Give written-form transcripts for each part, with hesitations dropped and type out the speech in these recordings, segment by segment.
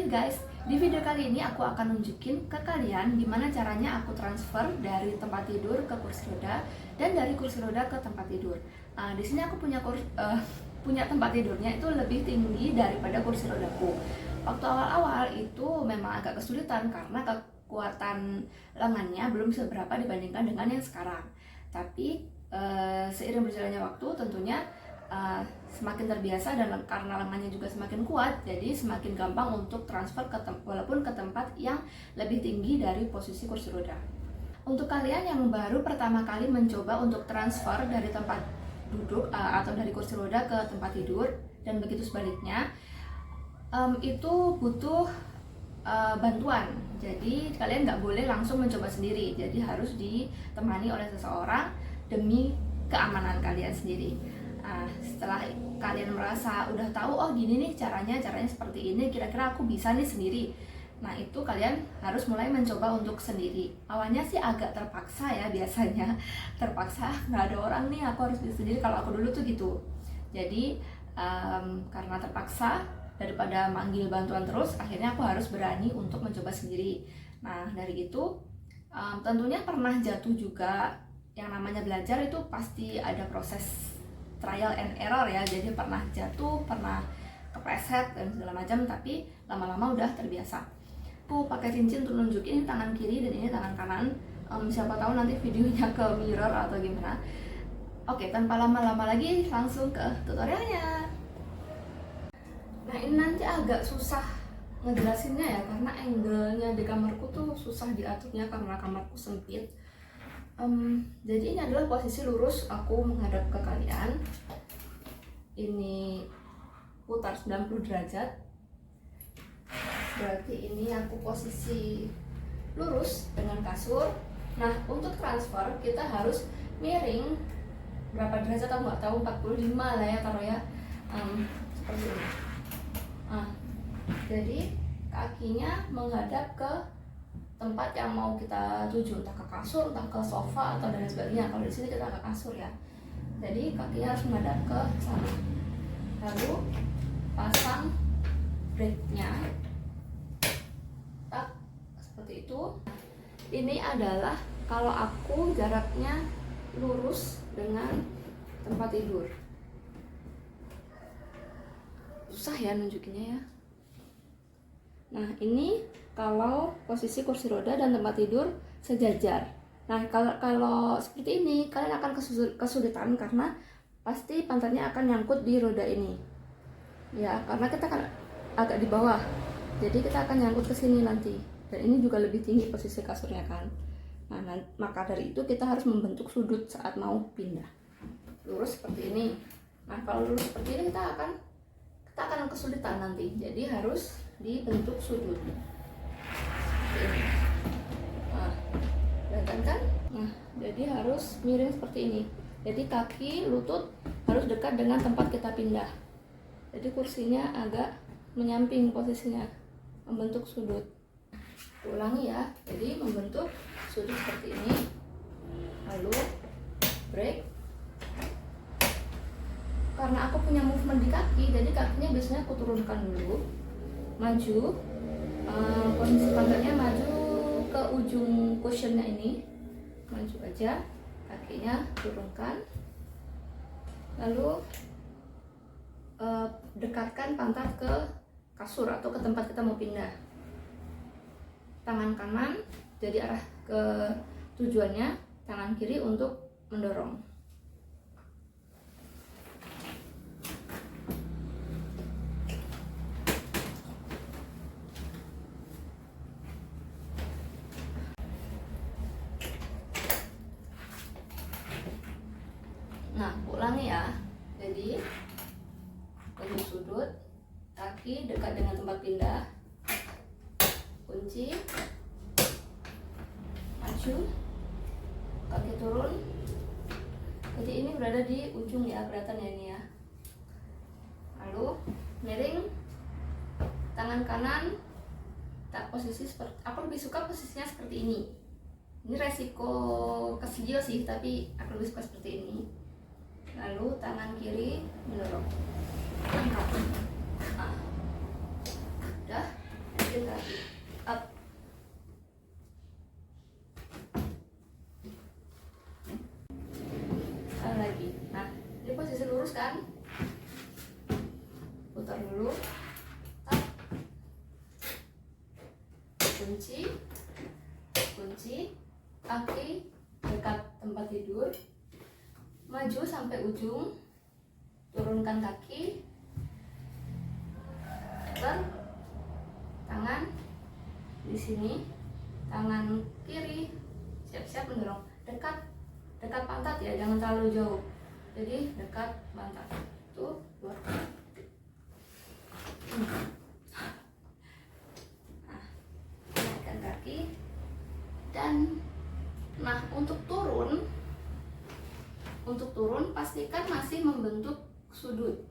guys, di video kali ini aku akan nunjukin ke kalian gimana caranya aku transfer dari tempat tidur ke kursi roda dan dari kursi roda ke tempat tidur. Di sini aku punya tempat tidurnya itu lebih tinggi daripada kursi rodaku. Waktu awal-awal itu memang agak kesulitan karena kekuatan lengannya belum seberapa dibandingkan dengan yang sekarang. Tapi seiring berjalannya waktu tentunya semakin terbiasa dan karena lengannya juga semakin kuat, jadi semakin gampang untuk transfer walaupun ke tempat yang lebih tinggi dari posisi kursi roda. Untuk kalian yang baru pertama kali mencoba untuk transfer dari tempat duduk atau dari kursi roda ke tempat tidur dan begitu sebaliknya, itu butuh bantuan. Jadi kalian nggak boleh langsung mencoba sendiri, jadi harus ditemani oleh seseorang demi keamanan kalian sendiri. Setelah kalian merasa udah tahu, oh gini nih caranya seperti ini, kira-kira aku bisa nih sendiri. Nah itu kalian harus mulai mencoba untuk sendiri. Awalnya sih agak terpaksa ya, biasanya terpaksa, nggak ada orang nih, aku harus bisa sendiri. Kalau aku dulu tuh gitu. Jadi karena terpaksa, daripada manggil bantuan terus, akhirnya aku harus berani untuk mencoba sendiri. Nah dari itu tentunya pernah jatuh juga. Yang namanya belajar itu pasti ada proses trial and error ya, jadi pernah jatuh, pernah kepleset dan segala macam, tapi lama-lama udah terbiasa. Aku pakai cincin untuk nunjukin ini tangan kiri dan ini tangan kanan. Siapa tahu nanti videonya ke mirror atau gimana. Oke, tanpa lama-lama lagi langsung ke tutorialnya. Nah ini nanti agak susah ngejelasinnya ya, karena angle-nya di kamarku tuh susah diaturnya karena kamarku sempit. Jadi ini adalah posisi lurus aku menghadap ke kalian. Ini putar 90 derajat. Berarti ini aku posisi lurus dengan kasur. Nah untuk transfer kita harus miring berapa derajat aku nggak tahu, 45 lah ya taruh ya, seperti ini. Jadi kakinya menghadap ke tempat yang mau kita tuju, entah ke kasur, entah ke sofa atau dan sebagainya. Kalau di sini kita ke kasur ya, jadi kakinya harus menghadap ke sana. Lalu pasang brake-nya, tak seperti itu. Ini adalah kalau aku jaraknya lurus dengan tempat tidur. Susah ya nunjukinnya ya. Nah ini kalau posisi kursi roda dan tempat tidur sejajar. Nah kalau seperti ini kalian akan kesulitan karena pasti pantatnya akan nyangkut di roda ini. Ya karena kita kan agak di bawah, jadi kita akan nyangkut ke sini nanti. Dan ini juga lebih tinggi posisi kasurnya kan. Nah maka dari itu kita harus membentuk sudut saat mau pindah. Lurus seperti ini. Nah kalau lurus seperti ini kita akan kesulitan nanti. Jadi harus dibentuk sudut. Nah, kelihatan kan? Nah, jadi harus miring seperti ini. Jadi kaki, lutut harus dekat dengan tempat kita pindah. Jadi kursinya agak menyamping posisinya, membentuk sudut. Ulangi ya. Jadi membentuk sudut seperti ini. Lalu break. Karena aku punya movement di kaki, jadi kakinya biasanya aku turunkan dulu, maju. Posisi pantatnya maju ke ujung cushionnya ini, maju aja, kakinya turunkan, lalu dekatkan pantat ke kasur atau ke tempat kita mau pindah. Tangan kanan jadi arah ke tujuannya, tangan kiri untuk mendorong. Nah, ulangi ya. Jadi bentuk sudut, kaki dekat dengan tempat pindah, kunci, maju, kaki turun. Jadi ini berada di ujung ya, kelihatan ya ini ya. Lalu miring, tangan kanan, tak posisi seperti, aku lebih suka posisinya seperti ini. Ini resiko kesigil sih, tapi aku lebih suka seperti ini. Lalu tangan kiri mendorong, angkat. Nah, udah. kan, putar dulu, tap, kunci kaki dekat tempat tidur, maju sampai ujung, turunkan kaki, putar tangan di sini, tangan kiri siap-siap mendorong dekat pantat ya, jangan terlalu jauh, jadi dekat pantat tuh, luar. Nah, naikkan kaki dan untuk turun pastikan masih membentuk sudut.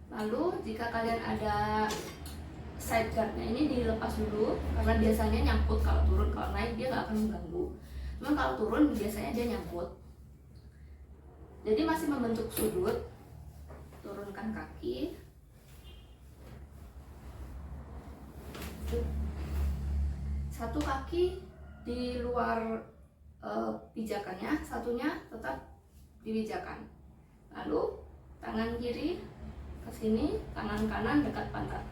Lalu jika kalian ada side guardnya, ini dilepas dulu karena biasanya nyangkut kalau turun. Kalau naik dia nggak akan mengganggu, cuman kalau turun biasanya dia nyangkut. Jadi masih membentuk sudut. Turunkan kaki, satu kaki di luar pijakannya, satunya tetap di pijakan. Lalu tangan kiri ke sini, tangan kanan dekat pantat.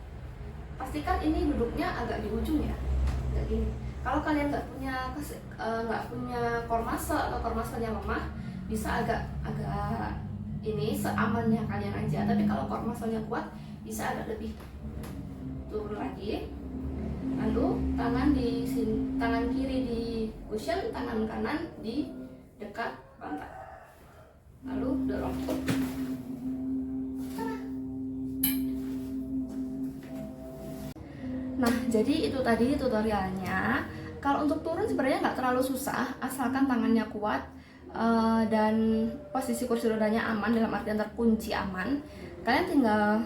Pastikan ini duduknya agak di ujung ya, kayak gini. Kalau kalian nggak punya core muscle atau core muscle-nya lemah, bisa agak ini seamannya kalian aja. Tapi kalau core muscle-nya kuat, bisa agak lebih turun lagi. Lalu tangan di sini, tangan kiri di cushion, tangan kanan di dekat pantat. Lalu dorong. Nah, jadi itu tadi tutorialnya. Kalau untuk turun sebenarnya nggak terlalu susah, asalkan tangannya kuat dan posisi kursi rodanya aman, dalam artian terkunci aman. Kalian tinggal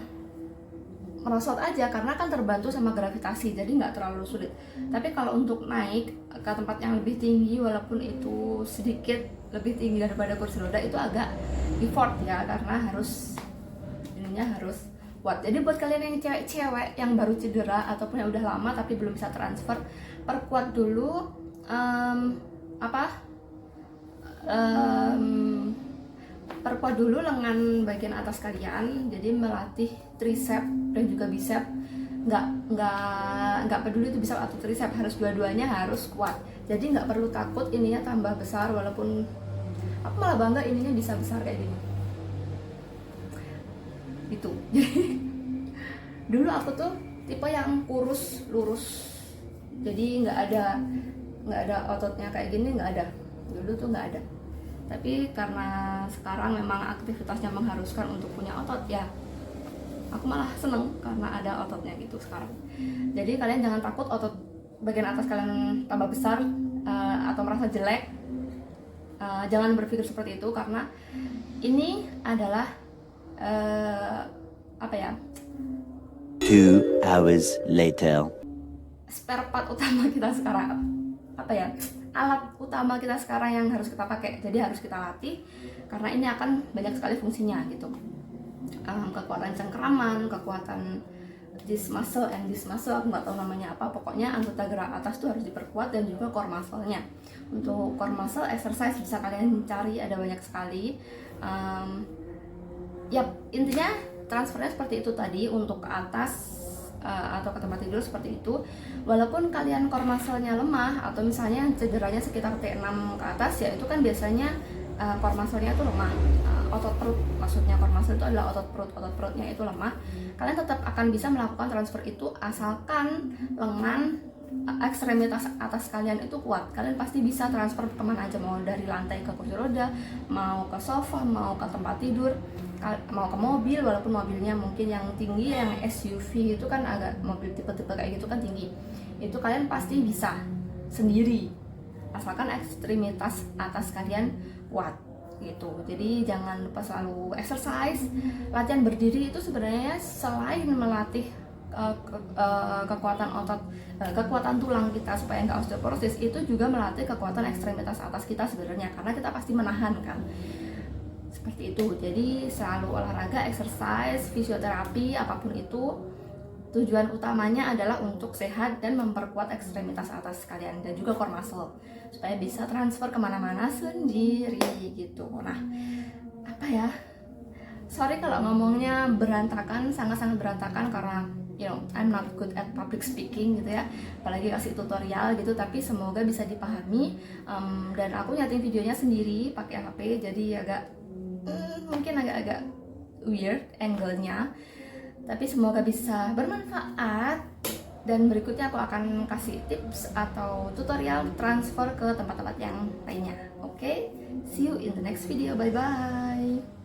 merosot aja karena kan terbantu sama gravitasi, jadi nggak terlalu sulit. Tapi kalau untuk naik ke tempat yang lebih tinggi, walaupun itu sedikit lebih tinggi daripada kursi roda, itu agak effort ya, karena harus kuat. Jadi buat kalian yang cewek-cewek yang baru cedera ataupun yang udah lama tapi belum bisa transfer, perkuat dulu perkuat dulu lengan bagian atas kalian, jadi melatih tricep dan juga bicep. Nggak peduli itu bicep atau tricep, harus dua-duanya harus kuat. Jadi nggak perlu takut ininya tambah besar, walaupun aku malah bangga ininya bisa besar kayak gini. Itu. Dulu aku tuh tipe yang kurus lurus, jadi nggak ada ototnya kayak gini, nggak ada. Dulu tuh nggak ada. Tapi karena sekarang memang aktivitasnya mengharuskan untuk punya otot ya, aku malah seneng karena ada ototnya gitu sekarang. Jadi kalian jangan takut otot bagian atas kalian tambah besar atau merasa jelek. Jangan berpikir seperti itu, karena ini adalah 2 hours later. Spare part utama kita sekarang, alat utama kita sekarang yang harus kita pakai. Jadi harus kita latih karena ini akan banyak sekali fungsinya gitu. Kekuatan cengkeraman, kekuatan this muscle and this muscle, aku nggak tahu namanya apa, pokoknya anggota gerak atas tuh harus diperkuat, dan juga core muscle-nya. Untuk core muscle exercise bisa kalian cari, ada banyak sekali. Intinya transfernya seperti itu tadi, untuk ke atas atau ke tempat tidur seperti itu. Walaupun kalian core muscle-nya lemah atau misalnya cederanya sekitar T6 ke atas ya, itu kan biasanya core muscle-nya itu lemah. Otot perut, maksudnya core muscle itu adalah otot perutnya itu lemah. Kalian tetap akan bisa melakukan transfer itu asalkan lengan ekstremitas atas kalian itu kuat. Kalian pasti bisa transfer kemana aja, mau dari lantai ke kursi roda, mau ke sofa, mau ke tempat tidur, mau ke mobil, walaupun mobilnya mungkin yang tinggi, yang SUV itu kan agak, mobil tipe-tipe kayak gitu kan tinggi, itu kalian pasti bisa sendiri asalkan ekstremitas atas kalian kuat gitu. Jadi jangan lupa selalu exercise. Latihan berdiri itu sebenarnya selain melatih kekuatan otot, kekuatan tulang kita supaya nggak osteoporosis, itu juga melatih kekuatan ekstremitas atas kita sebenarnya, karena kita pasti menahan kan, seperti itu. Jadi selalu olahraga, exercise, fisioterapi, apapun itu, tujuan utamanya adalah untuk sehat dan memperkuat ekstremitas atas kalian dan juga core muscle supaya bisa transfer kemana-mana sendiri gitu. Nah, sorry kalau ngomongnya berantakan, sangat-sangat berantakan karena I'm not good at public speaking gitu ya, apalagi kasih tutorial gitu. Tapi semoga bisa dipahami. Dan aku nyating videonya sendiri pakai HP, jadi mungkin agak weird angle-nya, tapi semoga bisa bermanfaat. Dan berikutnya aku akan kasih tips atau tutorial transfer ke tempat-tempat yang lainnya. Oke, see you in the next video. Bye bye.